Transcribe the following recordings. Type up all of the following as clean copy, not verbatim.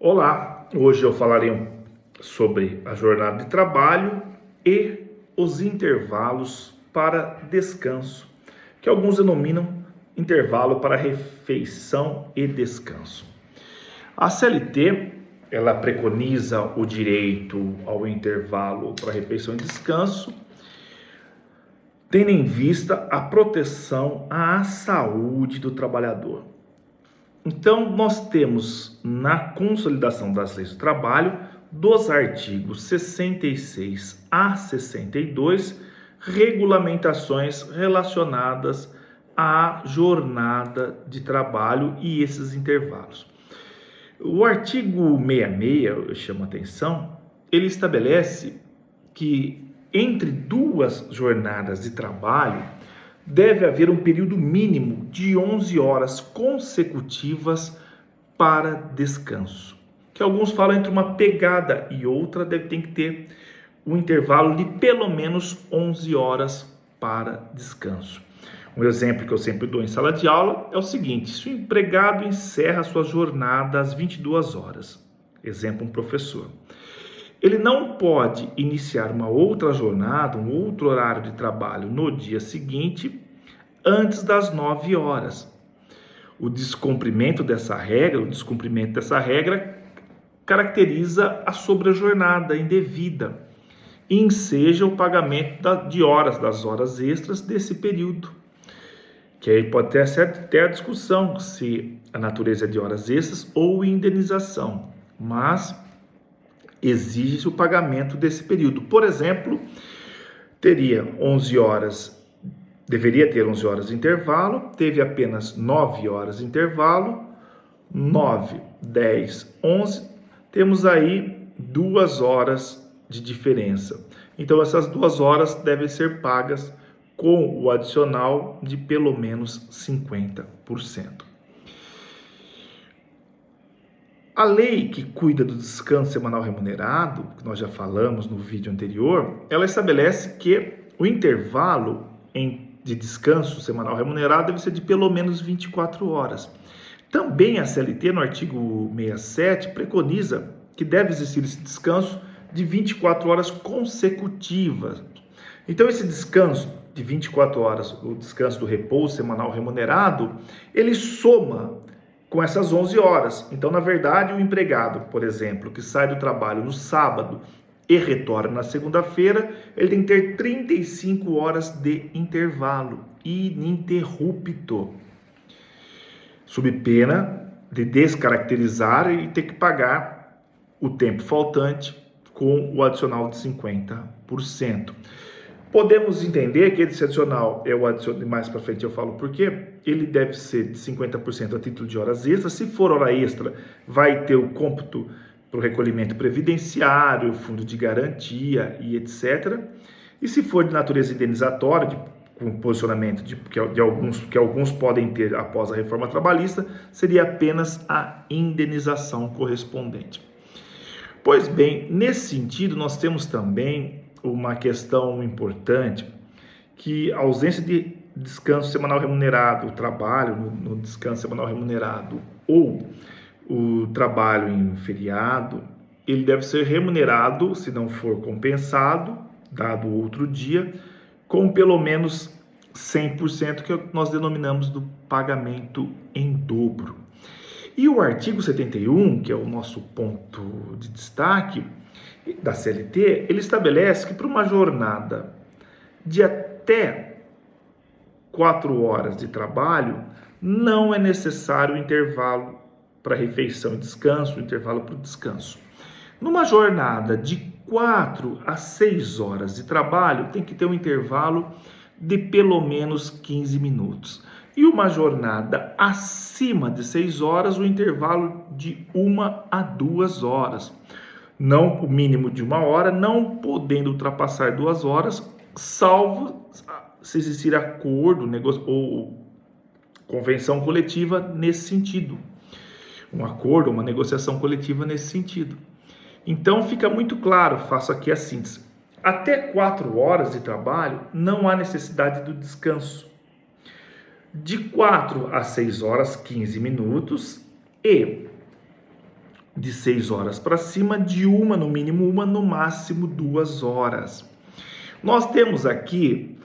Olá, hoje eu falarei sobre a jornada de trabalho e os intervalos para descanso, que alguns denominam intervalo para refeição e descanso. A CLT, ela preconiza o direito ao intervalo para refeição e descanso, tendo em vista a proteção à saúde do trabalhador. Então, nós temos na consolidação das leis do trabalho, dos artigos 66 a 62, regulamentações relacionadas à jornada de trabalho e esses intervalos. O artigo 66, eu chamo a atenção, ele estabelece que entre duas jornadas de trabalho, deve haver um período mínimo de 11 horas consecutivas para descanso. Que alguns falam entre uma pegada e outra, tem que ter um intervalo de pelo menos 11 horas para descanso. Um exemplo que eu sempre dou em sala de aula é o seguinte: se o empregado encerra sua jornada às 22 horas, exemplo, um professor, ele não pode iniciar uma outra jornada, um outro horário de trabalho no dia seguinte, antes das 9 horas. O descumprimento dessa regra caracteriza a sobrejornada indevida e enseja o pagamento das horas extras desse período. Que aí pode ter até a discussão se a natureza é de horas extras ou indenização, mas exige o pagamento desse período. Por exemplo, deveria ter 11 horas de intervalo, teve apenas 9 horas de intervalo, 9, 10, 11, temos aí 2 horas de diferença. Então, essas 2 horas devem ser pagas com o adicional de pelo menos 50%. A lei que cuida do descanso semanal remunerado, que nós já falamos no vídeo anterior, ela estabelece que o intervalo de descanso semanal remunerado deve ser de pelo menos 24 horas. Também a CLT, no artigo 67, preconiza que deve existir esse descanso de 24 horas consecutivas. Então, esse descanso de 24 horas, o descanso do repouso semanal remunerado, ele soma com essas 11 horas. Então, na verdade, o empregado, por exemplo, que sai do trabalho no sábado e retorna na segunda-feira, ele tem que ter 35 horas de intervalo ininterrupto, sob pena de descaracterizar e ter que pagar o tempo faltante com o adicional de 50%. Podemos entender que esse adicional é o adicional, mais para frente eu falo por quê, ele deve ser de 50% a título de horas extras. Se for hora extra, vai ter o cômputo para o recolhimento previdenciário, fundo de garantia e etc. E se for de natureza indenizatória, com posicionamento que alguns podem ter após a reforma trabalhista, seria apenas a indenização correspondente. Pois bem, nesse sentido, nós temos também uma questão importante, que a ausência de descanso semanal remunerado, o trabalho no descanso semanal remunerado ou o trabalho em feriado, ele deve ser remunerado, se não for compensado, dado outro dia, com pelo menos 100%, que nós denominamos do pagamento em dobro. E o artigo 71, que é o nosso ponto de destaque da CLT, ele estabelece que para uma jornada de até 4 horas de trabalho, não é necessário intervalo para refeição e descanso, intervalo para o descanso. Numa jornada de 4 a 6 horas de trabalho, tem que ter um intervalo de pelo menos 15 minutos. E uma jornada acima de 6 horas, o intervalo de 1 a 2 horas. Não o mínimo de 1 hora, não podendo ultrapassar 2 horas, salvo se existir acordo ou convenção coletiva nesse sentido. Um acordo, uma negociação coletiva nesse sentido. Então fica muito claro, faço aqui a síntese. Até 4 horas de trabalho não há necessidade do descanso. De 4 a 6 horas, 15 minutos, e de 6 horas para cima, de uma, no mínimo uma, no máximo 2 horas. Nós temos aqui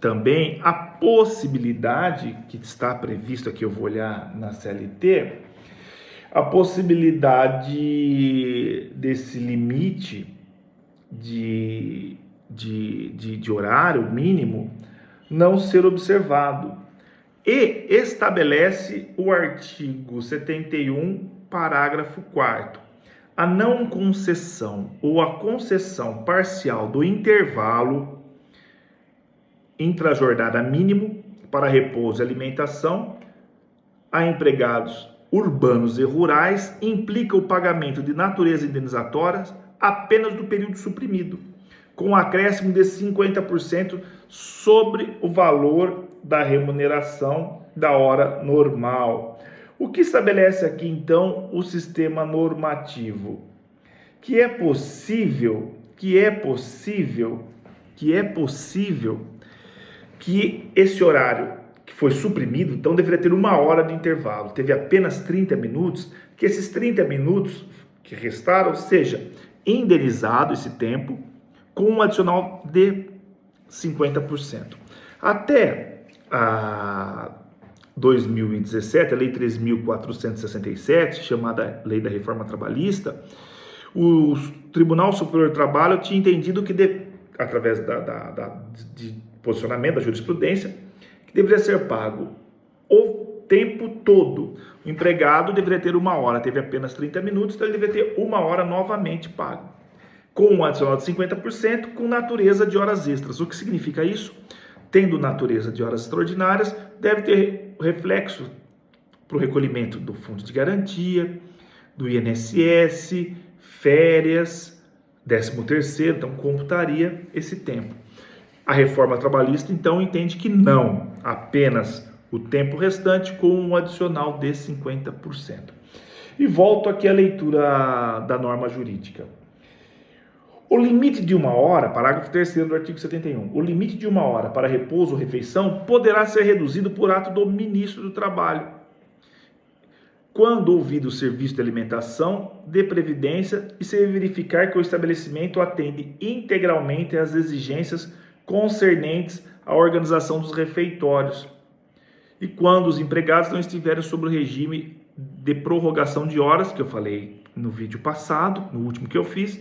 também a possibilidade, que está previsto aqui, eu vou olhar na CLT, a possibilidade desse limite de horário mínimo não ser observado. E estabelece o artigo 71, parágrafo 4º. A não concessão ou a concessão parcial do intervalo intrajornada mínimo para repouso e alimentação a empregados urbanos e rurais implica o pagamento de natureza indenizatória apenas do período suprimido, com um acréscimo de 50% sobre o valor da remuneração da hora normal. O que estabelece aqui, então, o sistema normativo? Que é possível que esse horário que foi suprimido, então deveria ter 1 hora de intervalo, teve apenas 30 minutos, que esses 30 minutos que restaram seja indenizado esse tempo com um adicional de 50%. Até a 2017, a Lei 3.467, chamada Lei da Reforma Trabalhista, o Tribunal Superior do Trabalho tinha entendido que, através de posicionamento da jurisprudência, que deveria ser pago o tempo todo. O empregado deveria ter 1 hora, teve apenas 30 minutos, então ele deveria ter 1 hora novamente pago, com um adicional de 50%, com natureza de horas extras. O que significa isso? Tendo natureza de horas extraordinárias, deve ter reflexo para o recolhimento do Fundo de Garantia, do INSS, férias, 13º, então computaria esse tempo. A reforma trabalhista, então, entende que não, apenas o tempo restante com um adicional de 50%. E volto aqui à leitura da norma jurídica. O limite de 1 hora, parágrafo 3º do artigo 71, o limite de 1 hora para repouso ou refeição poderá ser reduzido por ato do ministro do Trabalho, quando ouvido o serviço de alimentação, de previdência e se verificar que o estabelecimento atende integralmente às exigências concernentes à organização dos refeitórios e quando os empregados não estiverem sob o regime de prorrogação de horas, que eu falei no vídeo passado, no último que eu fiz,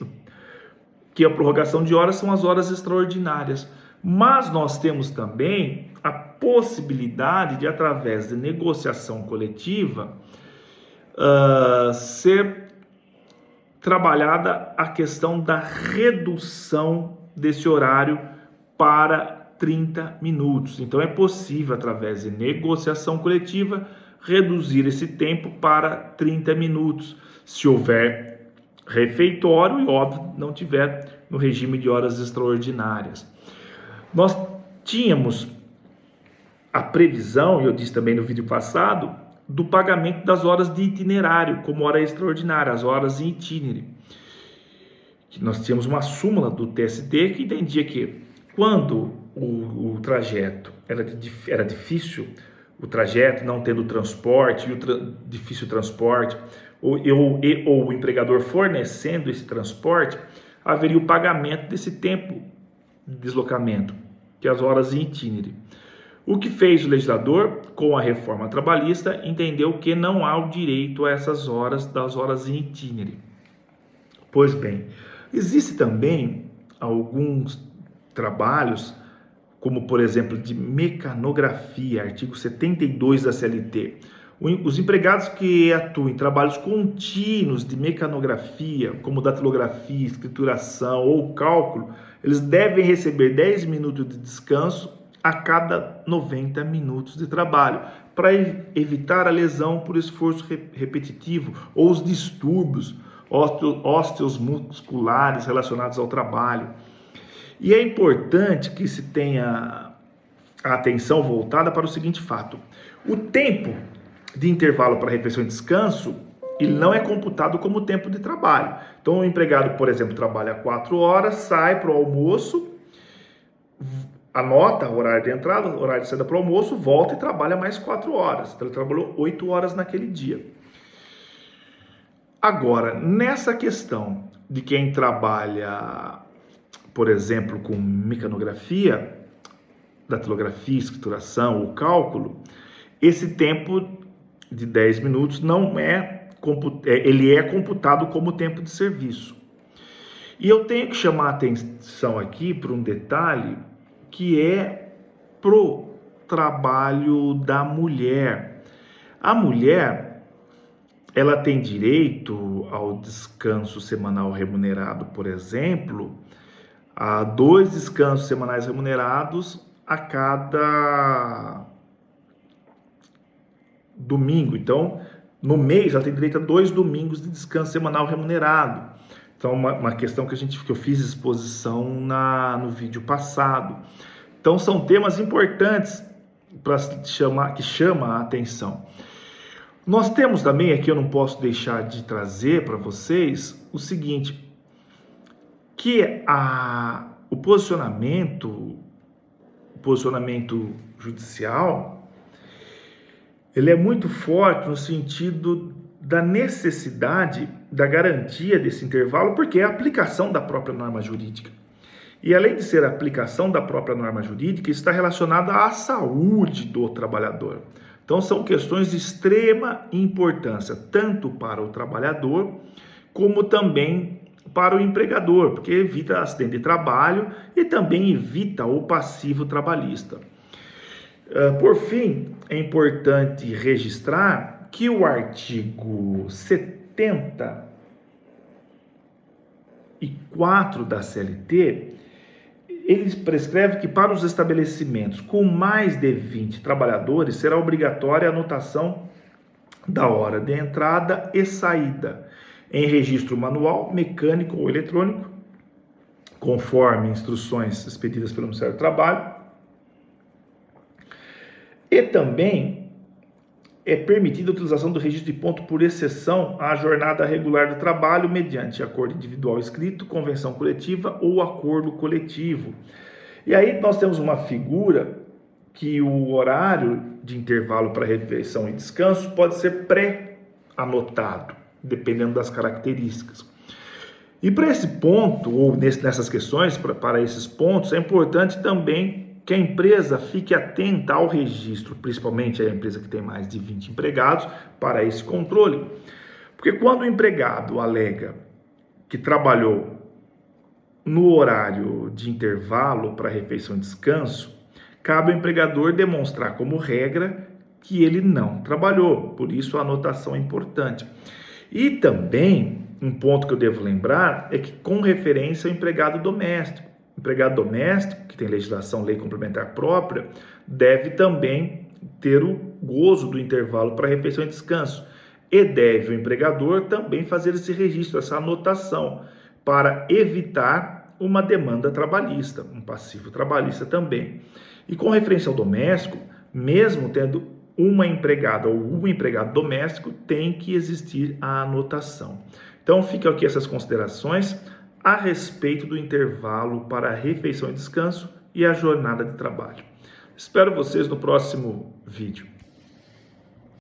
que a prorrogação de horas são as horas extraordinárias. Mas nós temos também a possibilidade de, através de negociação coletiva, ser trabalhada a questão da redução desse horário para 30 minutos. Então, é possível, através de negociação coletiva, reduzir esse tempo para 30 minutos, se houver refeitório e, óbvio, não tiver no regime de horas extraordinárias. Nós tínhamos a previsão, e eu disse também no vídeo passado, do pagamento das horas de itinerário, como hora extraordinária, as horas em itinere. Nós tínhamos uma súmula do TST que entendia que, quando o trajeto era difícil, o trajeto não tendo transporte, difícil transporte, ou o empregador fornecendo esse transporte, haveria o pagamento desse tempo de deslocamento, que é as horas em itinere. O que fez o legislador, com a reforma trabalhista, entendeu que não há o direito a essas horas, das horas em itinere. Pois bem, existe também alguns trabalhos, como por exemplo de mecanografia, artigo 72 da CLT. Os empregados que atuam em trabalhos contínuos de mecanografia, como datilografia, escrituração ou cálculo, eles devem receber 10 minutos de descanso a cada 90 minutos de trabalho, para evitar a lesão por esforço repetitivo ou os distúrbios osteomusculares relacionados ao trabalho. E é importante que se tenha a atenção voltada para o seguinte fato: o tempo de intervalo para refeição e descanso, ele não é computado como tempo de trabalho. Então, o empregado, por exemplo, trabalha 4 horas, sai para o almoço, anota o horário de entrada, o horário de saída para o almoço, volta e trabalha mais 4 horas. Então, ele trabalhou 8 horas naquele dia. Agora, nessa questão de quem trabalha, por exemplo, com mecanografia, datilografia, escrituração ou cálculo, esse tempo de 10 minutos não ele é computado como tempo de serviço. E eu tenho que chamar a atenção aqui para um detalhe que é pro trabalho da mulher. A mulher, ela tem direito ao descanso semanal remunerado, por exemplo, a 2 descansos semanais remunerados a cada domingo. Então, no mês, ela tem direito a 2 domingos de descanso semanal remunerado. Então, uma questão que eu fiz exposição no vídeo passado. Então, são temas importantes que chama a atenção. Nós temos também, aqui eu não posso deixar de trazer para vocês o seguinte, que o posicionamento judicial, ele é muito forte no sentido da necessidade da garantia desse intervalo, porque é a aplicação da própria norma jurídica. E além de ser a aplicação da própria norma jurídica, está relacionada à saúde do trabalhador. Então são questões de extrema importância, tanto para o trabalhador, como também para o empregador, porque evita acidente de trabalho e também evita o passivo trabalhista. Por fim, é importante registrar que o artigo 74 da CLT, ele prescreve que para os estabelecimentos com mais de 20 trabalhadores será obrigatória a anotação da hora de entrada e saída em registro manual, mecânico ou eletrônico, conforme instruções expedidas pelo Ministério do Trabalho. E também é permitida a utilização do registro de ponto por exceção à jornada regular do trabalho mediante acordo individual escrito, convenção coletiva ou acordo coletivo. E aí nós temos uma figura que o horário de intervalo para refeição e descanso pode ser pré-anotado, dependendo das características. E para esse ponto, ou nessas questões, para esses pontos, é importante também que a empresa fique atenta ao registro, principalmente a empresa que tem mais de 20 empregados, para esse controle. Porque quando o empregado alega que trabalhou no horário de intervalo para refeição e descanso, cabe ao empregador demonstrar como regra que ele não trabalhou. Por isso a anotação é importante. E também, um ponto que eu devo lembrar é que com referência ao empregado doméstico. O empregado doméstico, que tem legislação, lei complementar própria, deve também ter o gozo do intervalo para refeição e descanso. E deve o empregador também fazer esse registro, essa anotação, para evitar uma demanda trabalhista, um passivo trabalhista também. E com referência ao doméstico, mesmo tendo uma empregada ou um empregado doméstico, tem que existir a anotação. Então, ficam aqui essas considerações a respeito do intervalo para refeição e descanso e a jornada de trabalho. Espero vocês no próximo vídeo.